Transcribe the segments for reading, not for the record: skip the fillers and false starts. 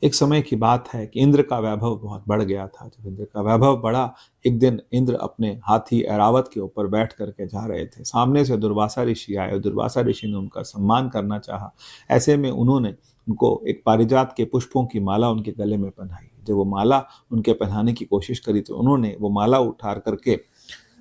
एक समय की बात है कि इंद्र का वैभव बहुत बढ़ गया था। जब इंद्र का वैभव बढ़ा, एक दिन इंद्र अपने हाथी ऐरावत के ऊपर बैठ करके जा रहे थे। सामने से दुर्वासा ऋषि आए और दुर्वासा ऋषि ने उनका सम्मान करना चाहा। ऐसे में उन्होंने उनको एक पारिजात के पुष्पों की माला उनके गले में पहनाई। जब वो माला उनके पहनाने की कोशिश करी तो उन्होंने वो माला उठा करके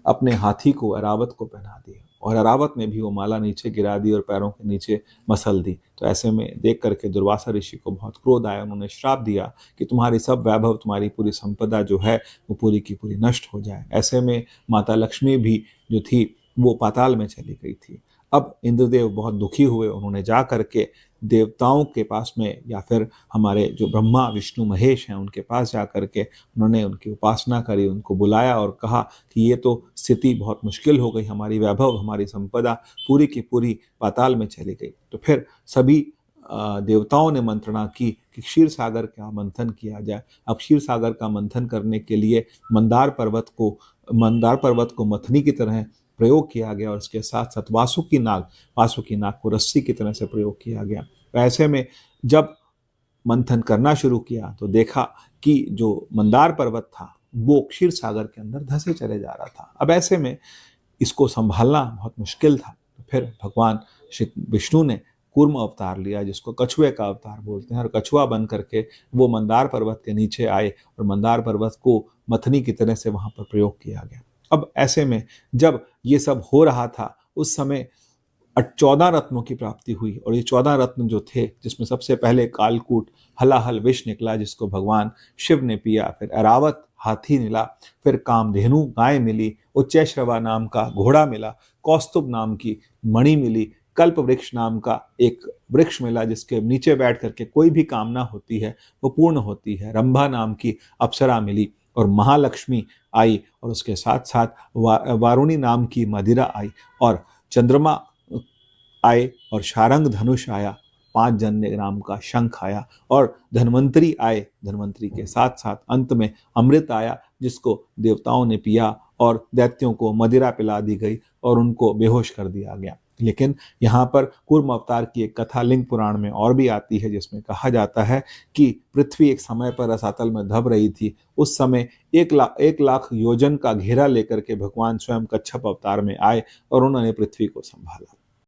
अपने हाथी को, ऐरावत को पहना दिया और ऐरावत ने भी वो माला नीचे गिरा दी और पैरों के नीचे मसल दी। तो ऐसे में देख करके दुर्वासा ऋषि को बहुत क्रोध आया। उन्होंने श्राप दिया कि तुम्हारी सब वैभव, तुम्हारी पूरी संपदा जो है वो पूरी की पूरी नष्ट हो जाए। ऐसे में माता लक्ष्मी भी जो थी वो पाताल में चली गई थी। अब इंद्रदेव बहुत दुखी हुए। उन्होंने जा करके देवताओं के पास में, या फिर हमारे जो ब्रह्मा विष्णु महेश हैं उनके पास जा करके उन्होंने उनकी उपासना करी, उनको बुलाया और कहा कि ये तो स्थिति बहुत मुश्किल हो गई, हमारी वैभव, हमारी संपदा पूरी की पूरी पाताल में चली गई। तो फिर सभी देवताओं ने मंत्रणा की कि क्षीर सागर का मंथन किया जाए। अब क्षीर सागर का मंथन करने के लिए मंदार पर्वत को मथनी की तरह प्रयोग किया गया और उसके साथ साथ वासुकी नाग को रस्सी की तरह से प्रयोग किया गया। तो ऐसे में जब मंथन करना शुरू किया तो देखा कि जो मंदार पर्वत था वो क्षीर सागर के अंदर धंसे चले जा रहा था। अब ऐसे में इसको संभालना बहुत मुश्किल था। तो फिर भगवान श्री विष्णु ने कूर्म अवतार लिया, जिसको कछुए का अवतार बोलते हैं, और कछुआ बन करके वो मंदार पर्वत के नीचे आए और मंदार पर्वत को मथनी की तरह से वहां पर प्रयोग किया गया। अब ऐसे में जब ये सब हो रहा था उस समय 14 रत्नों की प्राप्ति हुई और ये 14 रत्न जो थे, जिसमें सबसे पहले कालकूट हलाहल विष निकला जिसको भगवान शिव ने पिया, फिर ऐरावत हाथी मिला, फिर कामधेनु गाय मिली, उच्चैश्रवा नाम का घोड़ा मिला, कौस्तुभ नाम की मणि मिली, कल्प वृक्ष नाम का एक वृक्ष मिला जिसके नीचे बैठ करके कोई भी कामना होती है वो पूर्ण होती है, रंभा नाम की अप्सरा मिली और महालक्ष्मी आई, और उसके साथ साथ वारुणी नाम की मदिरा आई और चंद्रमा आए और शारंग धनुष आया, 5 जन्य नाम का शंख आया और धन्वंतरी आए। धन्वंतरी के साथ साथ अंत में अमृत आया जिसको देवताओं ने पिया और दैत्यों को मदिरा पिला दी गई और उनको बेहोश कर दिया गया। लेकिन यहाँ पर कूर्म अवतार की एक कथा लिंग पुराण में और भी आती है, जिसमें कहा जाता है कि पृथ्वी एक समय पर रसातल में दब रही थी। उस समय 1 लाख योजन का घेरा लेकर के भगवान स्वयं कच्छप अवतार में आए और उन्होंने पृथ्वी को संभाला।